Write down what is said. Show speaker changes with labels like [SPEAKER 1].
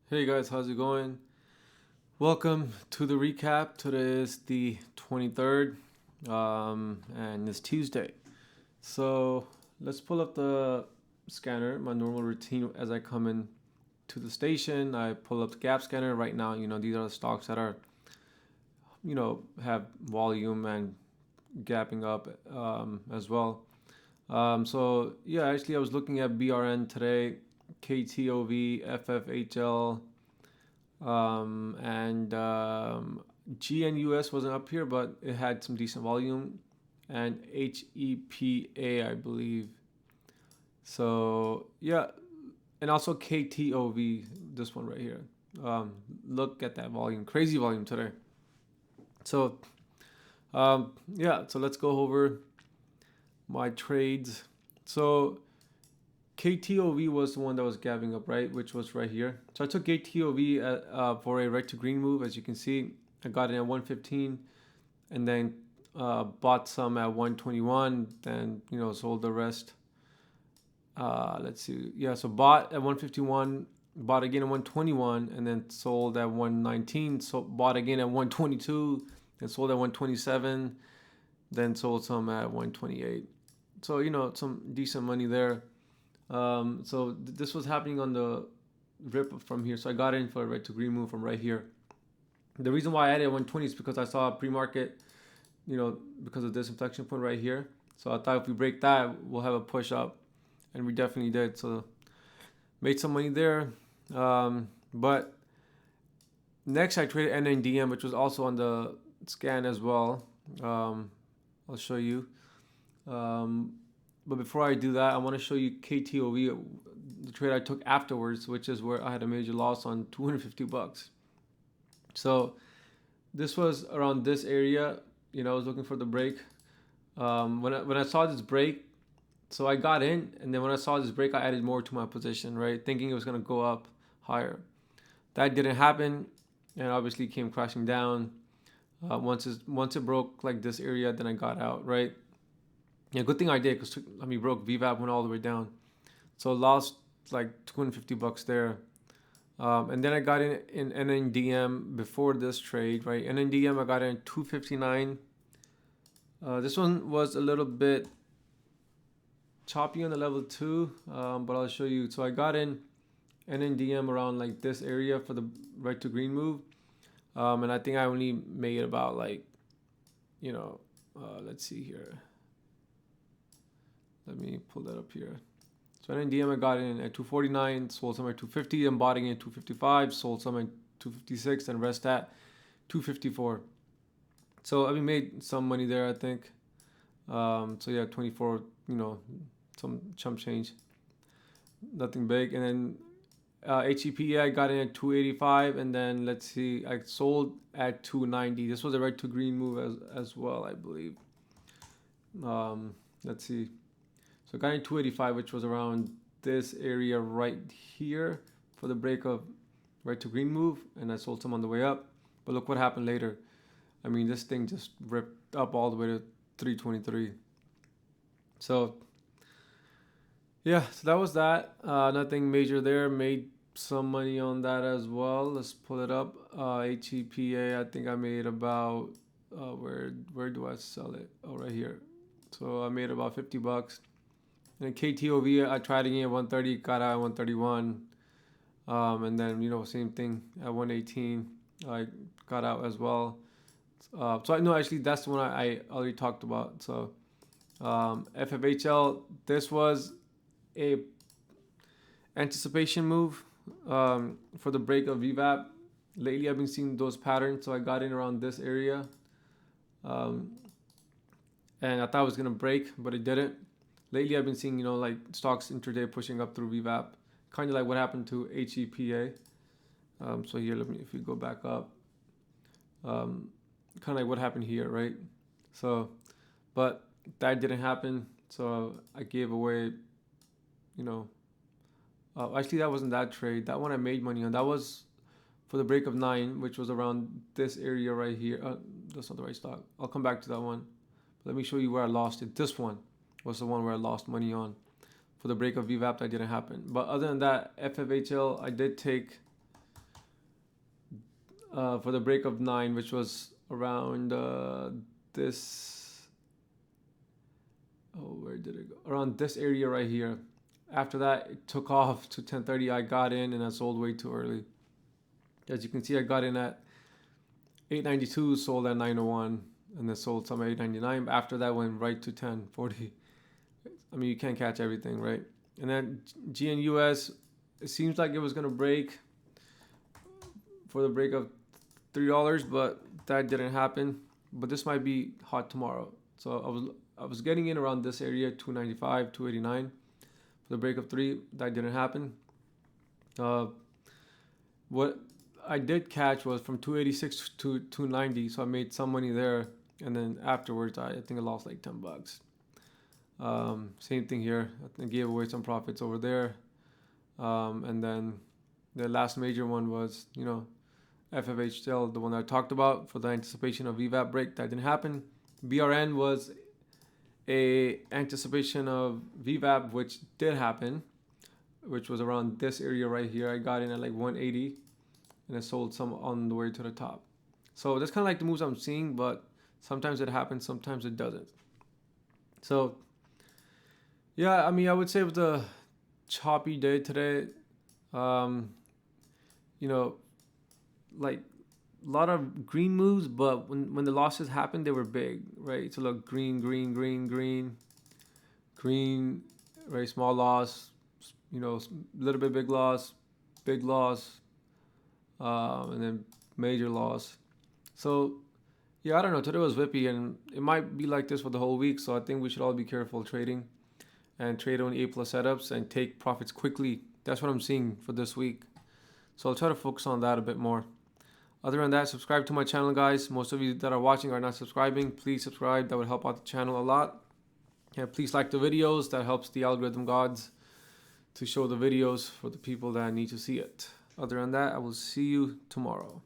[SPEAKER 1] Hey guys, how's it going? Welcome to the recap. Today is the 23rd, and it's Tuesday. So let's pull up the scanner, my normal routine as I come in to the station. I pull up the gap scanner right now. These are the stocks that are, have volume and gapping up as well. So yeah, actually, I was looking at BRN today, KTOV, FFHL, and GNUS wasn't up here, but it had some decent volume, and HEPA, I believe. So yeah, and also KTOV, this one right here. Look at that volume, crazy volume today. So yeah, so let's go over my trades. So KTOV was the one that was gapping up, right? Which was right here. So I took KTOV for a red to green move. As you can see, I got it at 115 and then bought some at 121. Then, sold the rest. Let's see. Yeah, so bought at 151, bought again at 121, and then sold at 119. So bought again at 122 and sold at 127. Then sold some at 128. So, some decent money there. So this was happening on the rip from here. So I got in for a red to green move from right here. The reason why I added 120 is because I saw a pre-market, because of this inflection point right here. So I thought if we break that, we'll have a push up, and we definitely did. So made some money there. But next I traded NNDM, which was also on the scan as well. I'll show you. But before I do that, I want to show you KTOV, the trade I took afterwards, which is where I had a major loss on 250 bucks. So this was around this area. I was looking for the break. When I saw this break, so I got in, and then when I saw this break, I added more to my position, right, thinking it was gonna go up higher. That didn't happen, and obviously came crashing down. Once it broke like this area, then I got out, right. Yeah, good thing I did because broke VVAP went all the way down, so lost like 250 bucks there. And then I got in NNDM before this trade, right? NNDM I got in 259. This one was a little bit choppy on the level 2, but I'll show you. So I got in NNDM around like this area for the red to green move, and I think I only made about like, let's see here. Let me pull that up here. So NNDM I got in at 249, sold some at 250, and bought again at 255, sold some at 256, and rest at 254. So made some money there, I think. So yeah, 24, some chump change, nothing big. And then HEPA I got in at 285, and then let's see, I sold at 290. This was a red to green move as well, I believe. Let's see. So I got in 285, which was around this area right here for the break of red to green move, and I sold some on the way up. But look what happened later. This thing just ripped up all the way to 323. So yeah, so that was that. Nothing major there. Made some money on that as well. Let's pull it up. HEPA, I think I made about where do I sell it? Oh, right here. So I made about 50 bucks. And KTOV, I tried again at 130, got out at 131. And then, same thing at 118, I got out as well. So I know actually that's the one I already talked about. So FFHL, this was a anticipation move for the break of VVAP. Lately, I've been seeing those patterns, so I got in around this area. And I thought it was gonna break, but it didn't. Lately, I've been seeing, like stocks intraday pushing up through VVAP, kind of like what happened to HEPA. So here, if we go back up, kind of like what happened here, right? So, but that didn't happen. So I gave away, actually that wasn't that trade. That one I made money on. That was for the break of 9, which was around this area right here. That's not the right stock. I'll come back to that one. But let me show you where I lost it. This one was the one where I lost money on. For the break of VVAP, that didn't happen. But other than that, FFHL, I did take for the break of 9, which was around this. Oh, where did it go? Around this area right here. After that, it took off to 10:30. I got in and I sold way too early. As you can see, I got in at 892, sold at 901, and then sold some at 899. After that, went right to 1040. I mean, you can't catch everything, right? And then GNUS, it seems like it was gonna break for the break of $3, but that didn't happen. But this might be hot tomorrow. So I was getting in around this area, 295, 289 for the break of 3. That didn't happen. What I did catch was from 286 to 290, so I made some money there, and then afterwards I think I lost like $10. Same thing here. I gave away some profits over there, and then the last major one was FFHL, the one that I talked about for the anticipation of VWAP break. That didn't happen. BRN was a anticipation of VWAP, which did happen, which was around this area right here. I got in at like 180 and I sold some on the way to the top. So that's kind of like the moves I'm seeing, but sometimes it happens, sometimes it doesn't. So yeah, I mean, I would say with the choppy day today, like a lot of green moves, but when the losses happened, they were big, right? So look, green, very small loss, little bit big loss, and then major loss. So yeah, I don't know. Today was whippy, and it might be like this for the whole week. So I think we should all be careful trading and trade on A+ setups and take profits quickly. That's what I'm seeing for this week. So I'll try to focus on that a bit more. Other than that, subscribe to my channel, guys. Most of you that are watching are not subscribing. Please subscribe. That would help out the channel a lot. And please like the videos. That helps the algorithm gods to show the videos for the people that need to see it. Other than that, I will see you tomorrow.